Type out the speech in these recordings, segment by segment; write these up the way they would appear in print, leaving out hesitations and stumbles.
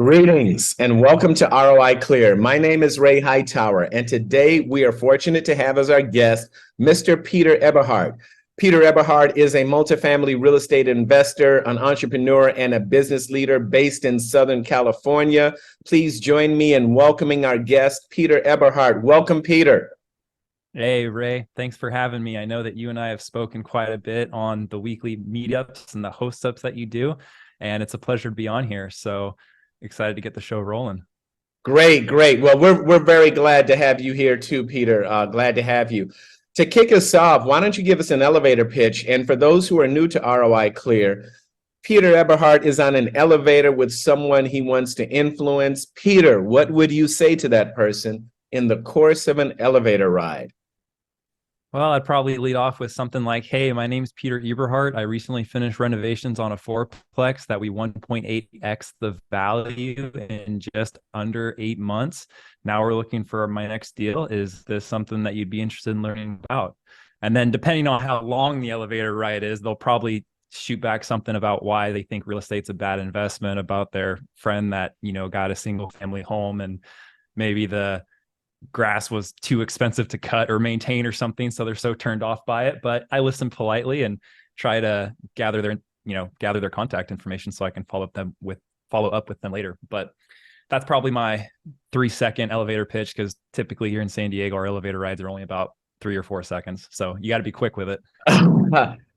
Greetings and welcome to ROI Clear. My name is Ray Hightower, and today we are fortunate to have as our guest Mr. Peter Eberhardt. Peter Eberhardt is a multifamily real estate investor, an entrepreneur, and a business leader based in Southern California. Please join me in welcoming our guest, Peter Eberhardt. Welcome, Peter. Hey, Ray, thanks for having me. I know that you and I have spoken quite a bit on the weekly meetups and the host ups that you do, and it's a pleasure to be on here. So excited to get the show rolling. Great, great. Well, we're very glad to have you here too, Peter. Glad to have you. To kick us off, why don't you give us an elevator pitch? And for those who are new to ROI Clear, Peter Eberhardt is on an elevator with someone he wants to influence. Peter, what would you say to that person in the course of an elevator ride? Well, I'd probably lead off with something like, hey, my name's Peter Eberhardt. I recently finished renovations on a fourplex that we 1.8x the value in just under 8 months. Now we're looking for my next deal. Is this something that you'd be interested in learning about? And then depending on how long the elevator ride is, they'll probably shoot back something about why they think real estate's a bad investment, about their friend that, got a single family home and maybe the grass was too expensive to cut or maintain or something, so they're so turned off by it. But I listen politely and try to gather their contact information so I can follow up with them later. But that's probably my 3-second elevator pitch, because typically here in San Diego our elevator rides are only about 3 or 4 seconds, so you got to be quick with it.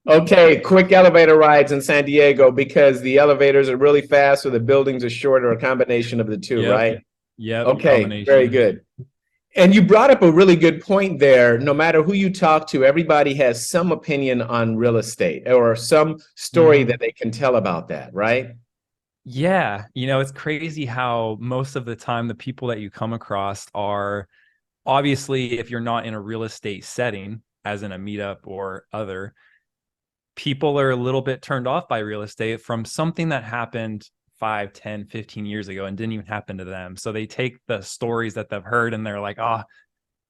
Okay, quick elevator rides in San Diego because the elevators are really fast or the buildings are short, or a combination of the two. Yep. Right? Yep. Okay, very good. And you brought up a really good point there. No matter who you talk to, everybody has some opinion on real estate or some story that they can tell about that, right? Yeah. It's crazy how most of the time the people that you come across are, obviously, if you're not in a real estate setting, as in a meetup or other, people are a little bit turned off by real estate from something that happened 5, 10, 15 years ago and didn't even happen to them. So they take the stories that they've heard and they're like, oh,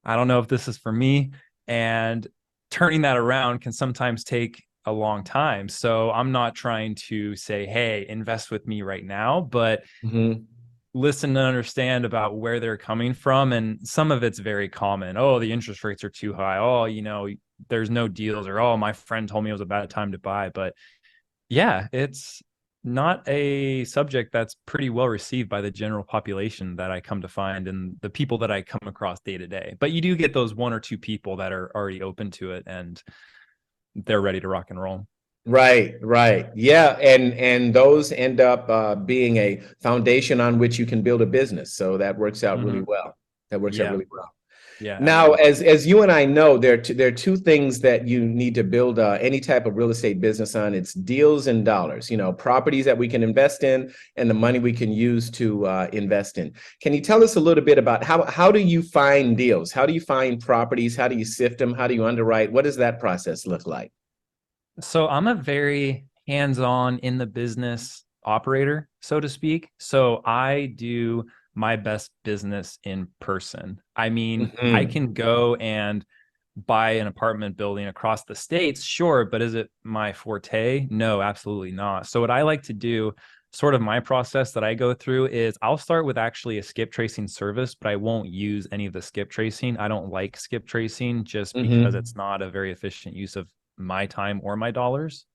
I don't know if this is for me. And turning that around can sometimes take a long time. So I'm not trying to say, hey, invest with me right now, but listen and understand about where they're coming from. And some of it's very common. Oh, the interest rates are too high. Oh, there's no deals, or, oh, my friend told me it was a bad time to buy. But yeah, it's not a subject that's pretty well received by the general population that I come to find and the people that I come across day to day. But you do get those 1 or 2 people that are already open to it and they're ready to rock and roll. Right, right. Yeah, and those end up being a foundation on which you can build a business. So that works out really well. That works out really well. Yeah. Now, as you and I know, there are two things that you need to build any type of real estate business on. It's deals and dollars, properties that we can invest in and the money we can use to invest in. Can you tell us a little bit about how do you find deals? How do you find properties? How do you sift them? How do you underwrite? What does that process look like? So I'm a very hands-on in the business operator, so to speak. So I do my best business in person. I mean, I can go and buy an apartment building across the states, sure, but is it my forte? No, absolutely not. So what I like to do, sort of my process that I go through, is I'll start with actually a skip tracing service, but I won't use any of the skip tracing. I don't like skip tracing just because it's not a very efficient use of my time or my dollars.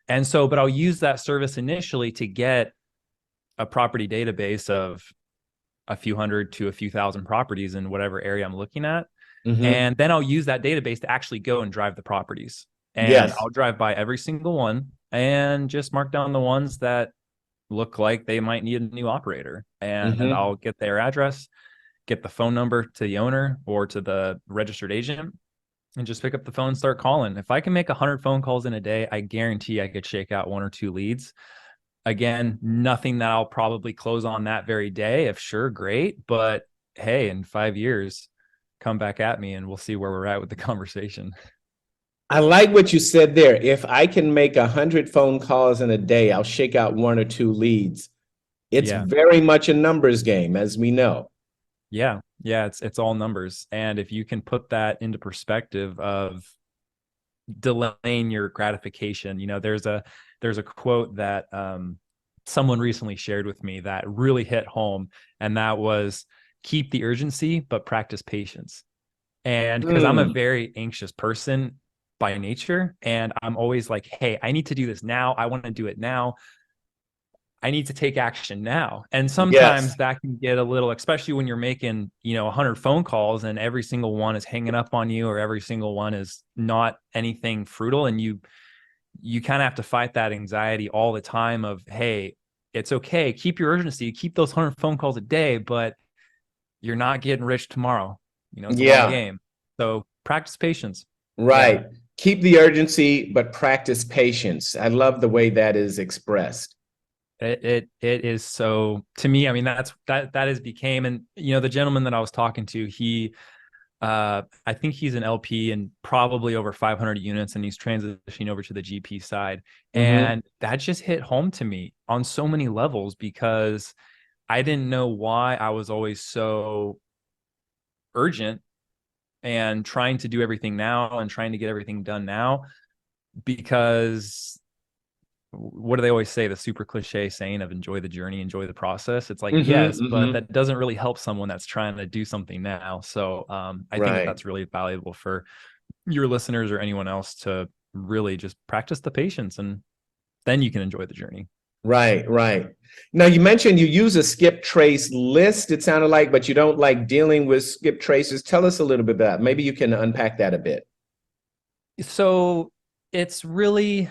And so, but I'll use that service initially to get a property database of a few hundred to a few thousand properties in whatever area I'm looking at. And then I'll use that database to actually go and drive the properties. And I'll drive by every single one and just mark down the ones that look like they might need a new operator. And I'll get their address, get the phone number to the owner or to the registered agent, and just pick up the phone and start calling. If I can make 100 phone calls in a day, I guarantee I could shake out 1 or 2 leads. Again, nothing that I'll probably close on that very day. If sure, great. But hey, in 5 years, come back at me and we'll see where we're at with the conversation. I like what you said there. If I can make 100 phone calls in a day, I'll shake out 1 or 2 leads. It's very much a numbers game, as we know. Yeah. It's all numbers. And if you can put that into perspective of delaying your gratification, there's a quote that someone recently shared with me that really hit home, and that was keep the urgency, but practice patience. And because I'm a very anxious person by nature, and I'm always like, hey, I need to do this now. I want to do it now. I need to take action now. And Yes. sometimes that can get a little, especially when you're making, 100 phone calls and every single one is hanging up on you, or every single one is not anything fruitful. And you kind of have to fight that anxiety all the time of, hey, it's okay. Keep your urgency, keep those 100 phone calls a day, but you're not getting rich tomorrow. It's a long Yeah. game. So practice patience. Right. Yeah. Keep the urgency, but practice patience. I love the way that is expressed. It is so, to me, I mean, that has became, and the gentleman that I was talking to, he I think he's an LP and probably over 500 units, and he's transitioning over to the GP side. Mm-hmm. And that just hit home to me on so many levels, because I didn't know why I was always so urgent and trying to do everything now and trying to get everything done now. Because what do they always say? The super cliche saying of enjoy the journey, enjoy the process. It's like, Mm-hmm. yes, but Mm-hmm. that doesn't really help someone that's trying to do something now. So I think that Right. that's really valuable for your listeners or anyone else to really just practice the patience, and then you can enjoy the journey. Right. Right. Now, you mentioned you use a skip trace list, it sounded like, but you don't like dealing with skip traces. Tell us a little bit about it. Maybe you can unpack that a bit. So it's really,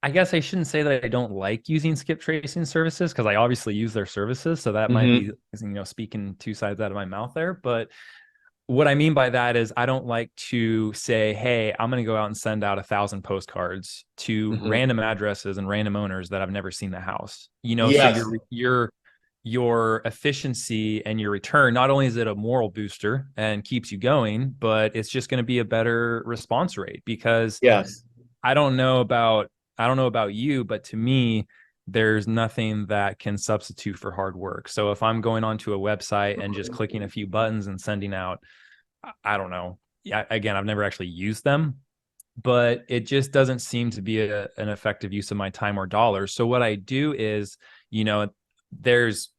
I guess I shouldn't say that I don't like using skip tracing services, because I obviously use their services. So that might Mm-hmm. be, speaking two sides out of my mouth there. But what I mean by that is I don't like to say, hey, I'm going to go out and send out 1,000 postcards to Mm-hmm. random addresses and random owners that have never seen the house. So Yes. your efficiency and your return, not only is it a moral booster and keeps you going, but it's just going to be a better response rate. Because Yes. I don't know about you, but to me, there's nothing that can substitute for hard work. So if I'm going onto a website and just clicking a few buttons and sending out, I don't know. Yeah, again, I've never actually used them, but it just doesn't seem to be an effective use of my time or dollars. So what I do is, you know, there's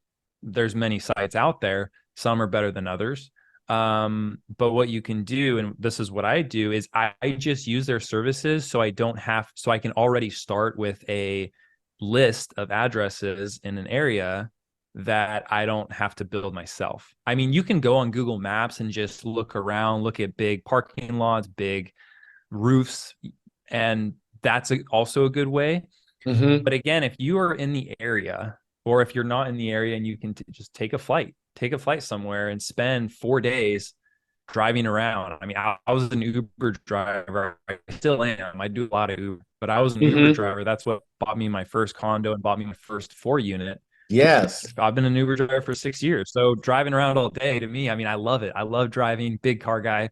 many sites out there. Some are better than others. But what you can do, and this is what I do, is I just use their services, so so I can already start with a list of addresses in an area that I don't have to build myself. I mean, you can go on Google Maps and just look around, look at big parking lots, big roofs, and that's also a good way. Mm-hmm. But again, if you are in the area, or if you're not in the area and you can just take a flight somewhere and spend 4 days driving around. I mean, I was an Uber driver. I still am. I do a lot of Uber, but I was an Uber Mm-hmm. driver. That's what bought me my first condo and bought me my first 4 unit. Yes. I've been an Uber driver for 6 years. So driving around all day, to me, I mean, I love it. I love driving, big car guy.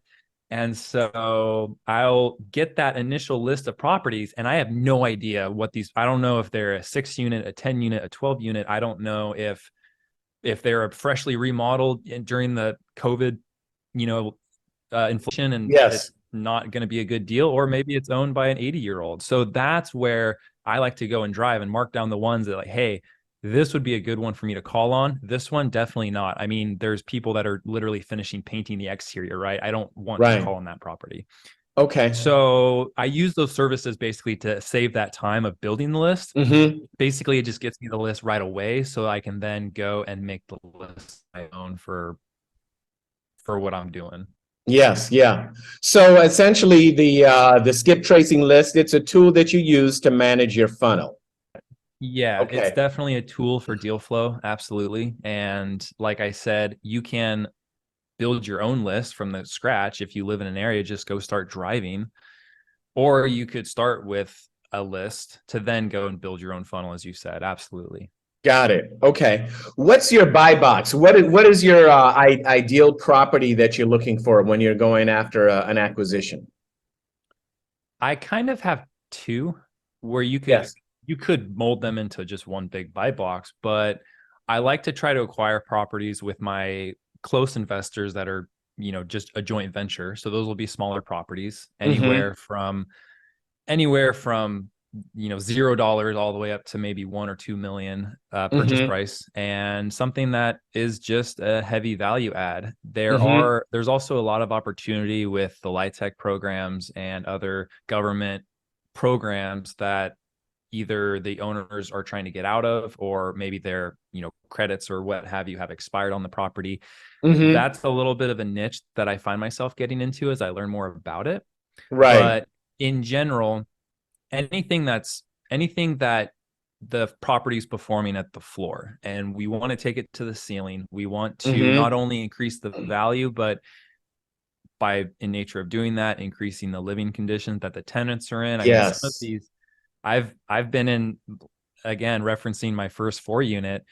And so I'll get that initial list of properties, and I have no idea I don't know if they're a 6 unit, a 10 unit, a 12 unit. I don't know if they're a freshly remodeled during the COVID, inflation, and Yes. it's not going to be a good deal, or maybe it's owned by an 80-year-old. So that's where I like to go and drive and mark down the ones that, like, hey, this would be a good one for me to call on. This one, definitely not. I mean, there's people that are literally finishing painting the exterior, right? I don't want to Right. call on that property. Okay. So I use those services basically to save that time of building the list. Mm-hmm. Basically, it just gets me the list right away, so I can then go and make the list my own for what I'm doing. Yes, yeah. So essentially the skip tracing list, it's a tool that you use to manage your funnel. Yeah, it's Okay. definitely a tool for deal flow. Absolutely. And like I said, you can build your own list from the scratch. If you live in an area, just go start driving. Or you could start with a list to then go and build your own funnel, as you said. Absolutely. Got it. Okay. What's your buy box? What is your ideal property that you're looking for when you're going after an acquisition? I kind of have two where Yes. you could mold them into just one big buy box, but I like to try to acquire properties with my close investors that are, just a joint venture. So those will be smaller properties, Mm-hmm. anywhere from $0 all the way up to maybe 1 or 2 million purchase price, and something that is just a heavy value add. There's also a lot of opportunity with the LIHTC programs and other government programs that either the owners are trying to get out of, or maybe their credits or what have you have expired on the property. That's a little bit of a niche that I find myself getting into as I learn more about it. Right. But in general, anything that the property is performing at the floor, and we want to take it to the ceiling. We want to not only increase the value, but by in nature of doing that, increasing the living conditions that the tenants are in. I mean, some of these I've been in, again, referencing my first 4 unit.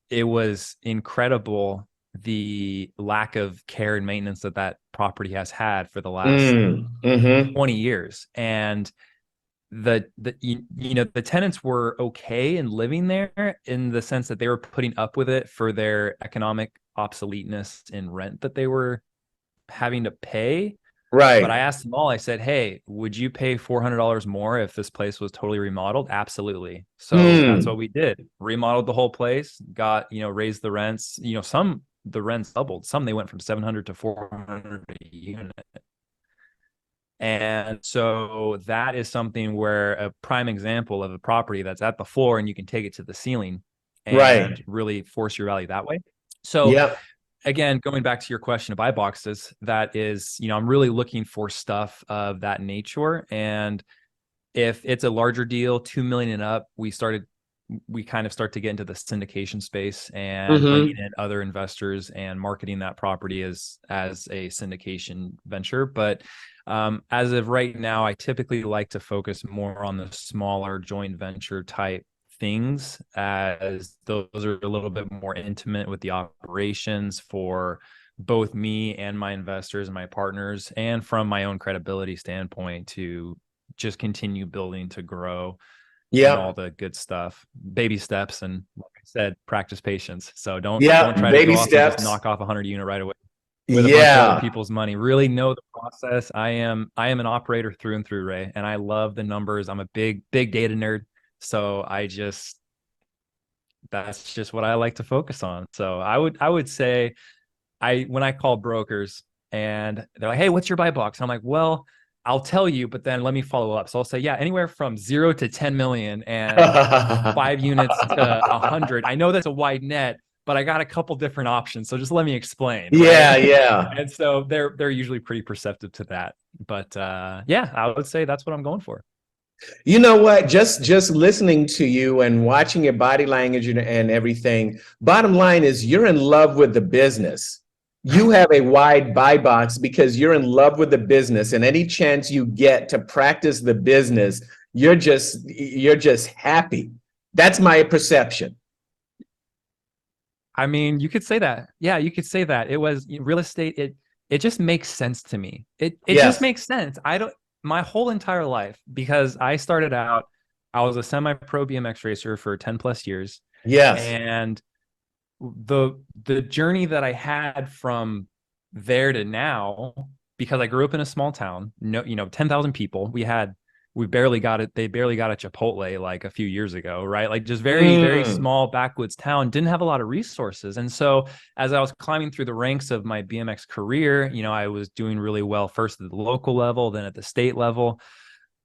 It was incredible the lack of care and maintenance that property has had for the last 20 years. And the tenants were okay in living there, in the sense that they were putting up with it for their economic obsoleteness in rent that they were having to pay. Right. But I asked them all, I said, hey, would you pay $400 more if this place was totally remodeled? Absolutely. So that's what we did. Remodeled the whole place, got, raised the rents. The rents doubled. Some, they went from 700 to 400 a unit. And so that is something where a prime example of a property that's at the floor and you can take it to the ceiling and really force your value that way. So again, going back to your question of buy boxes, that is, I'm really looking for stuff of that nature. And if it's a larger deal, 2 million and up, we kind of start to get into the syndication space and bringing in other investors and marketing that property as a syndication venture. But as of right now, I typically like to focus more on the smaller joint venture type things, as those are a little bit more intimate with the operations for both me and my investors and my partners, and from my own credibility standpoint to just continue building to grow and all the good stuff, baby steps. And like I said, practice patience. So don't try to go off and just knock off 100 unit right away with a bunch of other people's money. Really know the process. I am an operator through and through, Ray, and I love the numbers. I'm a big data nerd. So that's just what I like to focus on. So I would say when I call brokers and they're like, hey, what's your buy box? And I'm like, well, I'll tell you, but then let me follow up. So I'll say, yeah, anywhere from 0 to 10 million and 5 units to 100. I know that's a wide net, but I got a couple different options. So just let me explain. Yeah. And so they're usually pretty perceptive to that. But I would say that's what I'm going for. You know what? Just listening to you and watching your body language and everything, bottom line is you're in love with the business. You have a wide buy box because you're in love with the business, and any chance you get to practice the business, you're just happy. That's my perception. I mean, you could say that. Yeah, you could say that. It was real estate. It just makes sense to me. It just makes sense. My whole entire life, because I started out, I was a semi-pro BMX racer for 10 plus years. Yes. And the journey that I had from there to now, because I grew up in a small town, 10,000 people. They barely got a Chipotle like a few years ago, right? Like just very small backwoods town, didn't have a lot of resources. And so as I was climbing through the ranks of my BMX career, I was doing really well, first at the local level, then at the state level.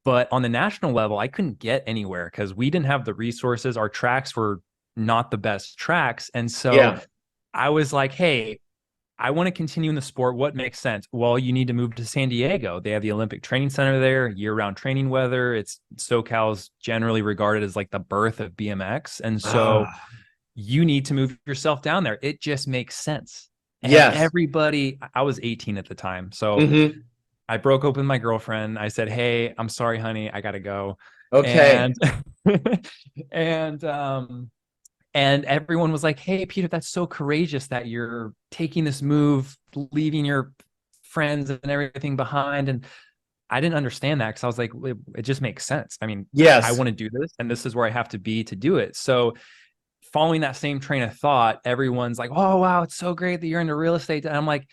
But on the national level, I couldn't get anywhere because we didn't have the resources. Our tracks were not the best tracks. And so I was like, hey, I want to continue in the sport. What makes sense? Well, you need to move to San Diego. They have the Olympic Training Center there, year-round training weather. It's SoCal's generally regarded as like the birth of BMX. And so you need to move yourself down there. It just makes sense. And everybody, I was 18 at the time. So I broke up with my girlfriend. I said, hey, I'm sorry, honey, I got to go. Okay. And everyone was like, hey, Peter, that's so courageous that you're taking this move, leaving your friends and everything behind. And I didn't understand that because I was like, it just makes sense. I mean, I want to do this, and this is where I have to be to do it. So following that same train of thought, everyone's like, oh, wow, it's so great that you're into real estate. And I'm like,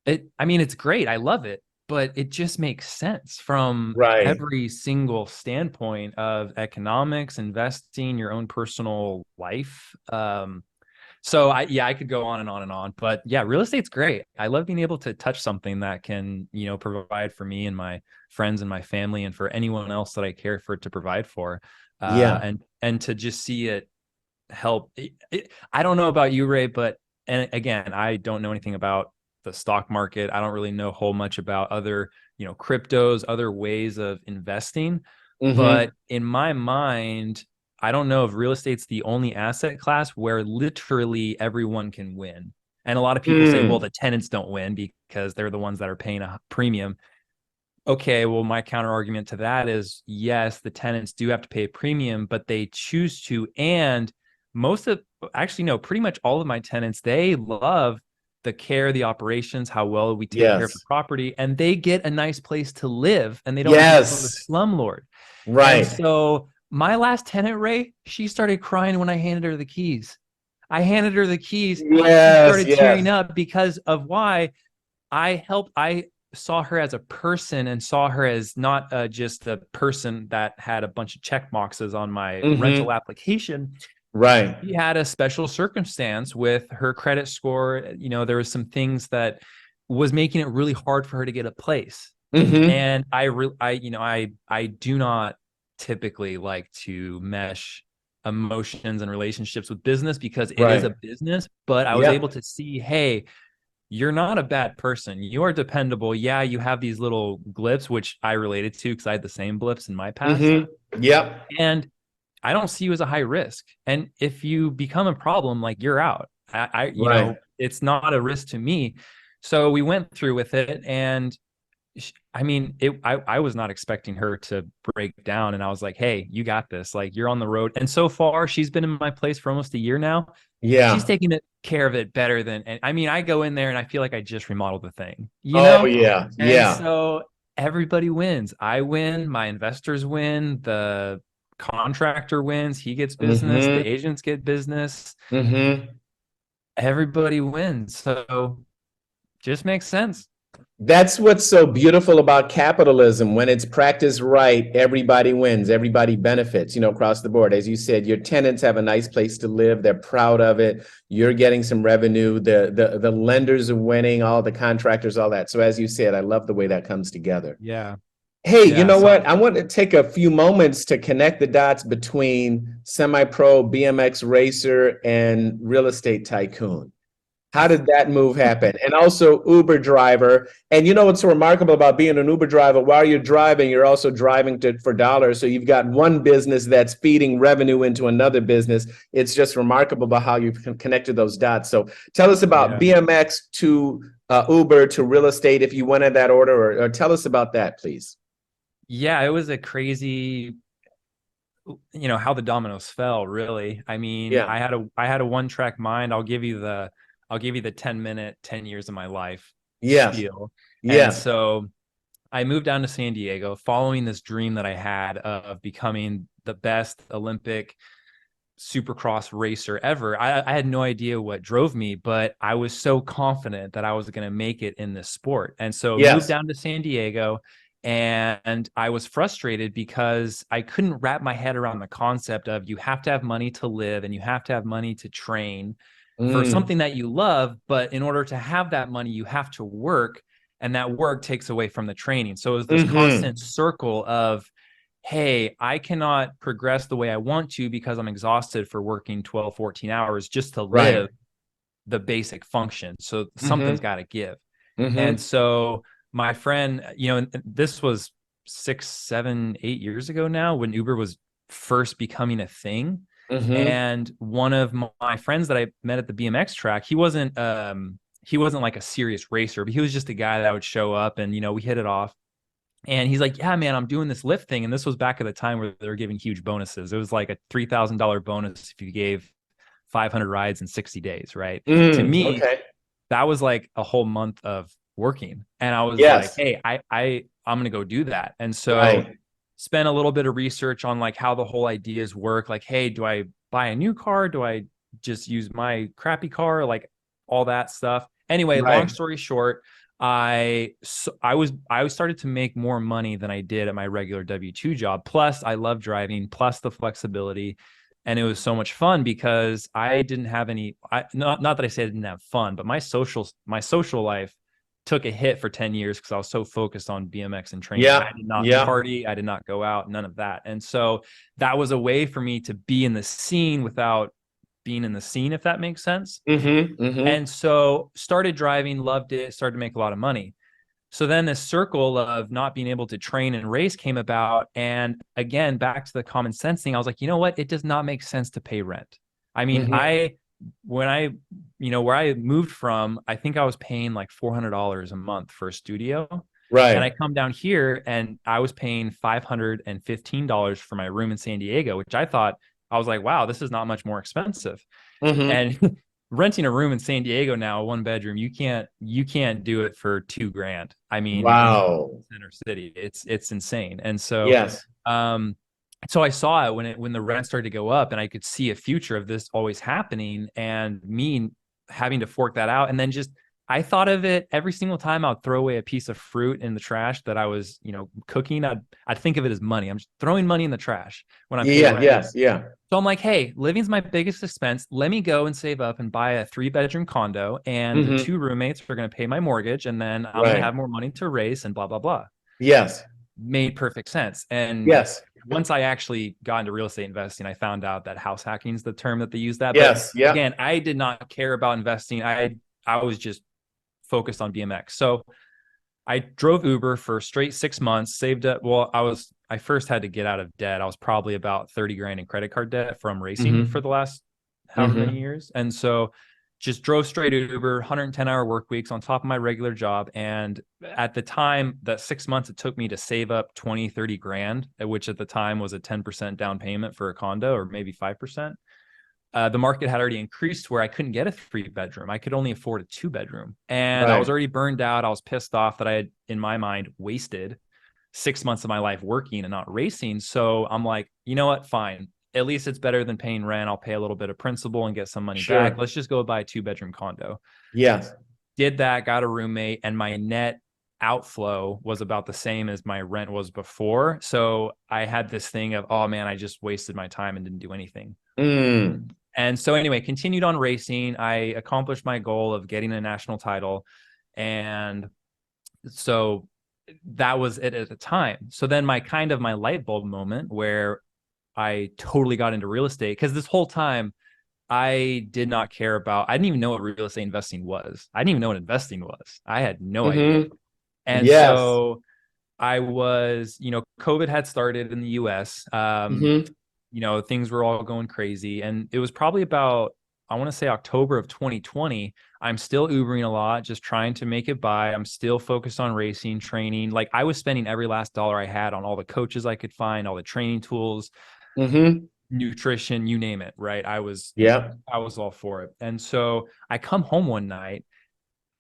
it's great. I love it. but it just makes sense from Right. every single standpoint of economics, investing, your own personal life. So I could go on and on and on, but yeah, real estate's great. I love being able to touch something that can, provide for me and my friends and my family and for anyone else that I care for to provide for. Yeah. And to just see it help. I don't know about you, Ray, but and again, I don't know anything about the stock market. I don't really know a whole much about other, cryptos, other ways of investing. Hmm. But in my mind, I don't know if real estate's the only asset class where literally everyone can win. And a lot of people say, well, Mm. the tenants don't win because they're the ones that are paying a premium. Okay, well, my counter argument to that is yes, the tenants do have to pay a premium, but they choose to. And most of, actually, no, pretty much all of my tenants, they love the care, the operations, how well we take care of the Yes. property, and they get a nice place to live and they don't have to become a Yes. slumlord. And Right. so my last tenant, Ray, she started crying when I handed her the keys. I handed her the keys. She Yes. started tearing Yes. up because of why I saw her as a person and saw her as not just a person that had a bunch of check boxes on my rental Hmm. application. Right. She had a special circumstance with her credit score. There was some things that was making it really hard for her to get a place. Hmm. And I do not typically like to mesh emotions and relationships with business because it is a Right. business, but I was Yeah. able to see, hey, you're not a bad person. You are dependable. Yeah, you have these little blips, which I related to because I had the same blips in my past. Hmm. Yep. And I don't see you as a high risk. And if you become a problem, like you're out. Right. It's not a risk to me. So we went through with it. And I was not expecting her to break down. And I was like, hey, you got this. Like you're on the road. And so far, she's been in my place for almost a year now. She's Yeah. taking care of it better than, and I go in there and I feel like I just remodeled the thing, Oh yeah. And Yeah. so everybody wins. I win, my investors win, the contractor wins, he gets business, the Hmm. agents get business, Hmm. everybody wins. So just makes sense. That's what's so beautiful about capitalism. When it's practiced right, everybody wins, everybody benefits, across the board. As you said, your tenants have a nice place to live. They're proud of it. You're getting some revenue. The lenders are winning, all the contractors, all that. So as you said, I love the way that comes together. Yeah. Hey, you Yeah. know So what? I want to take a few moments to connect the dots between semi-pro BMX racer and real estate tycoon. How did that move happen? And also Uber driver. And you know what's so remarkable about being an Uber driver? While you're driving, you're also driving for dollars. So you've got one business that's feeding revenue into another business. It's just remarkable about how you've connected those dots. So tell us about yeah. BMX to Uber to real estate, if you went in that order, or tell us about that, please. Yeah, it was a crazy, how the dominoes fell, really. I mean, Yeah. I had a one-track mind. I'll give you the 10-minute 10 years of my life Yes. spiel. And Yes. so I moved down to San Diego following this dream that I had of becoming the best Olympic supercross racer ever. I had no idea what drove me, but I was so confident that I was going to make it in this sport. And so moved Yes. down to San Diego, and I was frustrated because I couldn't wrap my head around the concept of you have to have money to live and you have to have money to train for Mm. something that you love. But in order to have that money, you have to work, and that work takes away from the training. So it was this Hmm. constant circle of, hey, I cannot progress the way I want to because I'm exhausted for working 12, 14 hours just to Right. live the basic function. So something's Hmm. got to give. And Hmm. so my friend, this was 6, 7, 8 years ago now when Uber was first becoming a thing. Hmm. And one of my friends that I met at the BMX track, he wasn't like a serious racer, but he was just a guy that would show up and, we hit it off. And he's like, yeah, man, I'm doing this lift thing. And this was back at the time where they were giving huge bonuses. It was like a $3,000 bonus if you gave 500 rides in 60 days, right? To Mm. me, Okay. that was like a whole month of working. And I was like, Yes. hey, I'm going to go do that. And so Right. spent a little bit of research on like how the whole ideas work. Like, hey, do I buy a new car? Do I just use my crappy car? Like all that stuff. Anyway, long Right. story short, I started to make more money than I did at my regular W-2 job. Plus, I love driving, plus the flexibility. And it was so much fun because I didn't have any, not that I say I didn't have fun, but my social life took a hit for 10 years because I was so focused on BMX and training. I did not party, I did not go out, none of that. And so that was a way for me to be in the scene without being in the scene, if that makes sense. And so started driving, loved it, started to make a lot of money. So then this circle of not being able to train and race came about. And again, back to the common sense thing, I was like, you know what? It does not make sense to pay rent. I mean, where I moved from, I think I was paying like $400 a month for a studio. Right. And I come down here and I was paying $515 for my room in San Diego, which I was like, wow, this is not much more expensive. And renting a room in San Diego now, 1 bedroom, you can't do it for $2,000. I mean, wow, in center city, it's insane. And so, yes, so I saw it when the rent started to go up, and I could see a future of this always happening, and me having to fork that out. And then I thought of it every single time I'd throw away a piece of fruit in the trash that I was, cooking. I'd think of it as money. I'm just throwing money in the trash when I pay rent. So I'm like, hey, living's my biggest expense. Let me go and save up and buy a 3-bedroom condo, and the 2 roommates are going to pay my mortgage, and then I'm going to have more money to race and blah, blah, blah. Yes. Made perfect sense. And once I actually got into real estate investing, I found out that house hacking is the term that they use that. But again, I did not care about investing. I was just focused on BMX. So I drove Uber for straight 6 months, saved up. Well, I first had to get out of debt. I was probably about 30 grand in credit card debt from racing for the last however many years. And so just drove straight Uber, 110-hour work weeks on top of my regular job. And at the time, that 6 months, it took me to save up 20, 30 grand, which at the time was a 10% down payment for a condo, or maybe 5%. The market had already increased where I couldn't get a 3-bedroom. I could only afford a 2-bedroom. And I was already burned out. I was pissed off that I had, in my mind, wasted 6 months of my life working and not racing. So I'm like, you know what? Fine. At least it's better than paying rent. I'll pay a little bit of principal and get some money back. Let's just go buy a 2-bedroom condo. Yes. Did that, got a roommate, and my net outflow was about the same as my rent was before. So I had this thing of, oh man, I just wasted my time and didn't do anything. And so anyway, continued on racing. I accomplished my goal of getting a national title. And so that was it at the time. So then my light bulb moment where I totally got into real estate, because this whole time I did not care about, I didn't even know what real estate investing was. I didn't even know what investing was. I had no idea. And so I was, COVID had started in the US. Things were all going crazy. And it was probably about, I want to say October of 2020. I'm still Ubering a lot, just trying to make it by. I'm still focused on racing, training. Like I was spending every last dollar I had on all the coaches I could find, all the training tools, nutrition, you name it. Right. I was all for it. And so I come home one night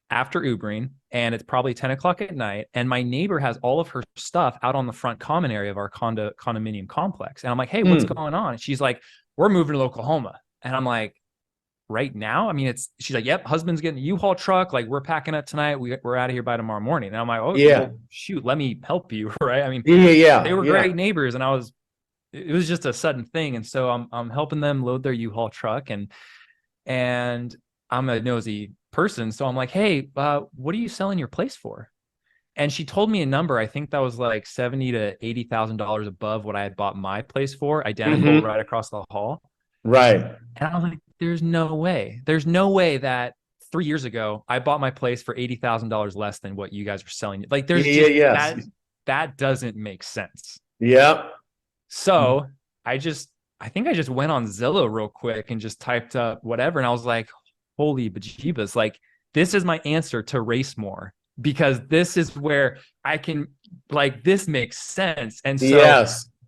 after Ubering, and it's probably 10 o'clock at night, and my neighbor has all of her stuff out on the front common area of our condominium complex. And I'm like, hey, what's going on? And she's like, we're moving to Oklahoma. And I'm like, right now? I mean, she's like, yep, husband's getting a U-Haul truck. Like, we're packing up tonight. We're out of here by tomorrow morning. And I'm like, oh, well, shoot, let me help you. Right. I mean, they were great neighbors, and it was just a sudden thing. And so I'm helping them load their U-Haul truck, and I'm a nosy person. So I'm like, hey, what are you selling your place for? And she told me a number. I think that was like $70,000 to $80,000 above what I had bought my place for, identical, right across the hall. Right. And I was like, there's no way. There's no way that 3 years ago I bought my place for $80,000 less than what you guys are selling. Like there's that doesn't make sense. Yep. So I think I just went on Zillow real quick and just typed up whatever. And I was like, holy bejeebus, like this is my answer to race more, because this is where I can, like, this makes sense. And so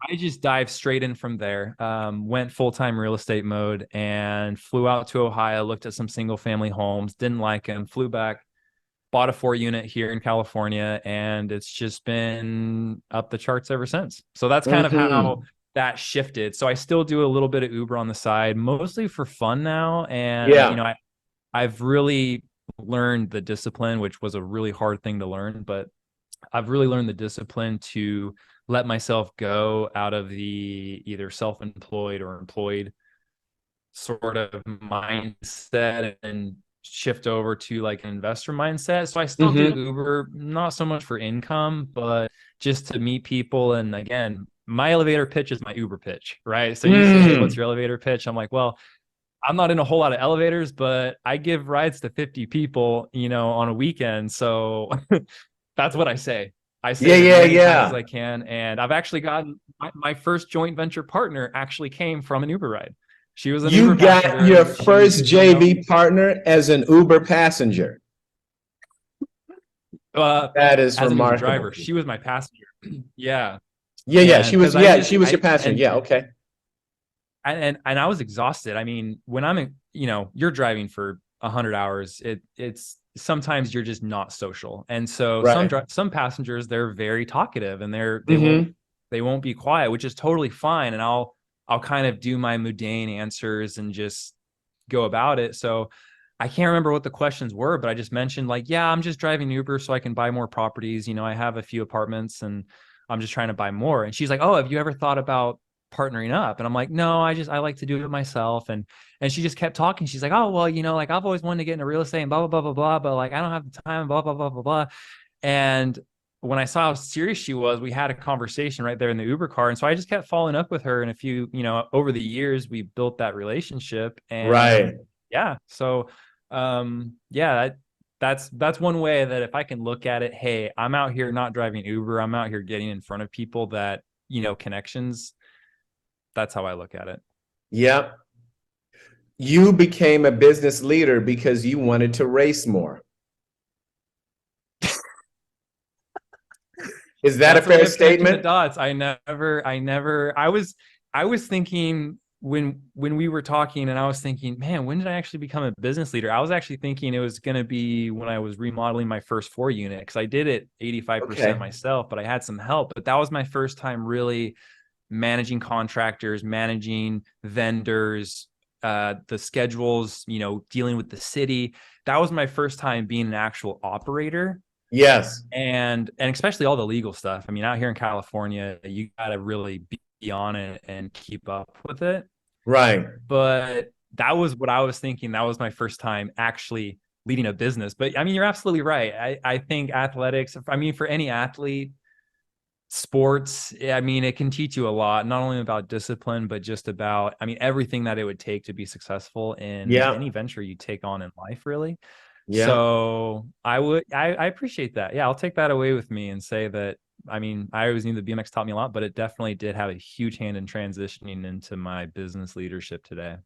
I just dived straight in from there, went full-time real estate mode, and flew out to Ohio, looked at some single family homes, didn't like them, flew back, bought a 4-unit here in California, and it's just been up the charts ever since. So that's kind of how that shifted. So I still do a little bit of Uber on the side, mostly for fun now. And, I've really learned the discipline, which was a really hard thing to learn, but I've really learned the discipline to let myself go out of the either self-employed or employed sort of mindset and shift over to like an investor mindset. So I still do Uber, not so much for income, but just to meet people. And again, my elevator pitch is my Uber pitch, right? So you say, hey, what's your elevator pitch? I'm like, well, I'm not in a whole lot of elevators, but I give rides to 50 people, on a weekend. So that's what I say. I say it as many times as I can. And I've actually gotten my first joint venture partner actually came from an Uber ride. She was an Uber passenger. You got your first JV partner as an Uber passenger. That is as remarkable. An Uber driver. She was my passenger. Yeah. Yeah. She was your passenger. Yeah. Okay. And I was exhausted. I mean, when I'm you're driving for 100 hours, it's sometimes you're just not social. And so some passengers, they're very talkative and they won't be quiet, which is totally fine. And I'll kind of do my mundane answers and just go about it. So I can't remember what the questions were, but I just mentioned like, yeah, I'm just driving Uber so I can buy more properties. I have a few apartments and I'm just trying to buy more. And she's like, oh, have you ever thought about partnering up? And I'm like, no, I like to do it myself. And she just kept talking. She's like, oh, well, like I've always wanted to get into real estate and blah, blah, blah, blah, blah, but like, I don't have the time, blah, blah, blah, blah, blah. And when I saw how serious she was, we had a conversation right there in the Uber car. And so I just kept following up with her. And a few, over the years, we built that relationship. And yeah. So, that's one way that if I can look at it, hey, I'm out here not driving Uber. I'm out here getting in front of people that, connections. That's how I look at it. Yep. You became a business leader because you wanted to race more. Is that a fair statement? Dots. I was thinking when we were talking and I was thinking, man, when did I actually become a business leader? I was actually thinking it was going to be when I was remodeling my first 4 unit, because I did it 85% myself, but I had some help. But that was my first time really managing contractors, managing vendors, the schedules, dealing with the city. That was my first time being an actual operator. Yes. And especially all the legal stuff. I mean, out here in California, you got to really be on it and keep up with it. Right. But that was what I was thinking. That was my first time actually leading a business. But I mean, you're absolutely right. I think athletics, for any athlete, sports, I mean, it can teach you a lot, not only about discipline, but just about, everything that it would take to be successul in any venture you take on in life, really. Yeah. So I appreciate that. Yeah, I'll take that away with me and say that, I always knew the BMX taught me a lot, but it definitely did have a huge hand in transitioning into my business leadership today.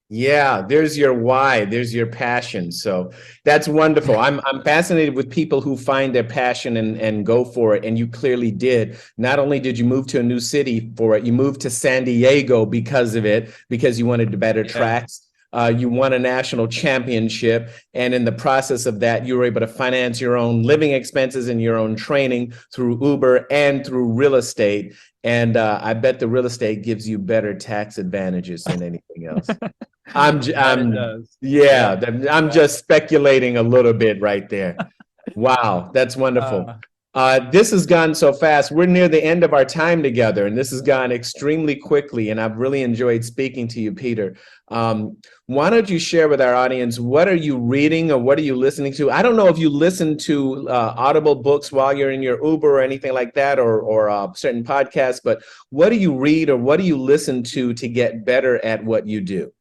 Yeah, there's your why, there's your passion. So that's wonderful. I'm fascinated with people who find their passion and go for it. And you clearly did. Not only did you move to a new city for it, you moved to San Diego because of it, because you wanted better tracks. You won a national championship. And in the process of that, you were able to finance your own living expenses and your own training through Uber and through real estate. And I bet the real estate gives you better tax advantages than anything else. I'm just speculating a little bit right there. Wow, that's wonderful. This has gone so fast. We're near the end of our time together, and this has gone extremely quickly, and I've really enjoyed speaking to you, Peter. Why don't you share with our audience, what are you reading or what are you listening to? I don't know if you listen to Audible books while you're in your Uber or anything like that, or certain podcasts, but what do you read or what do you listen to get better at what you do?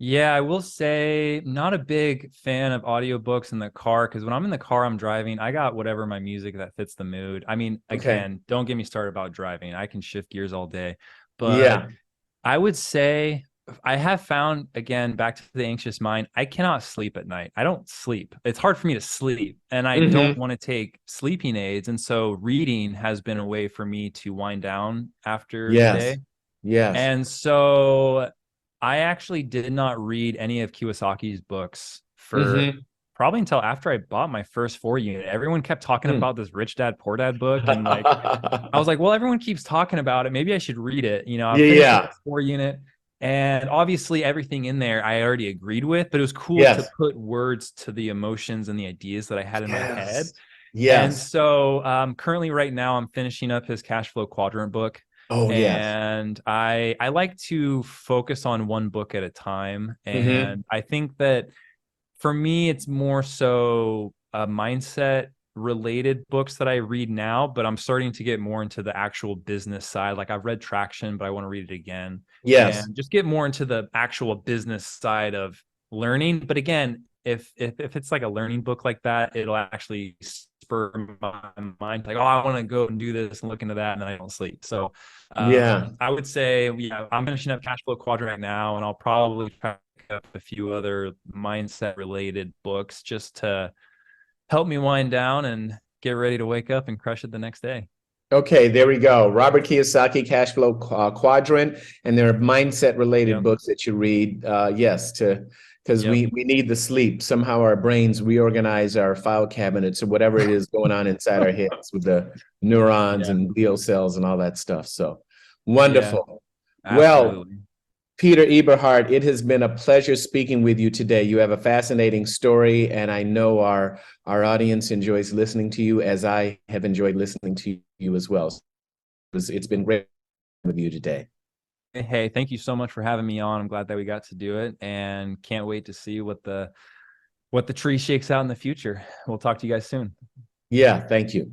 Yeah, I will say not a big fan of audiobooks in the car, because when I'm in the car, I'm driving, I got whatever my music that fits the mood. Again, don't get me started about driving. I can shift gears all day. But I would say I have found, again, back to the anxious mind, I cannot sleep at night. I don't sleep. It's hard for me to sleep, and I don't want to take sleeping aids. And so reading has been a way for me to wind down after the day. Yes. And so I actually did not read any of Kiyosaki's books for probably until after I bought my first 4 unit. Everyone kept talking about this Rich Dad, Poor Dad book. And I was like, well, everyone keeps talking about it. Maybe I should read it. I finished the 4 unit. And obviously everything in there I already agreed with, but it was cool to Yes. put words to the emotions and the ideas that I had in my head. Yes. And Yes. so currently right now I'm finishing up his cash flow quadrant book. Oh, yes. And I like to focus on one book at a time. Mm-hmm. And I think that for me, it's more so a mindset related books that I read now, but I'm starting to get more into the actual business side. Like I've read Traction, but I want to read it again Yes. and just get more into the actual business side of learning. But again, if it's like a learning book like that, it'll actually spur my mind like, oh, I want to go and do this and look into that, and then I don't sleep. So Yeah. I would say, yeah, I'm finishing up Cash Flow Quadrant right now, and I'll probably try to pick up a few other mindset related books just to help me wind down and get ready to wake up and crush it the next day. Okay, there we go. Robert Kiyosaki, Cash Flow Quadrant, and there are mindset related Yep. books that you read. Yes, to because Yep. we need the sleep. Somehow our brains reorganize our file cabinets or whatever it is going on inside our heads with the neurons Yeah. and glial cells and all that stuff. So Yeah. wonderful. Well, Absolutely. Peter Eberhardt, it has been a pleasure speaking with you today. You have a fascinating story, and I know our audience enjoys listening to you as I have enjoyed listening to you as well. It's been great with you today. Hey, thank you so much for having me on. I'm glad that we got to do it and can't wait to see what the tree shakes out in the future. We'll talk to you guys soon. Yeah, thank you.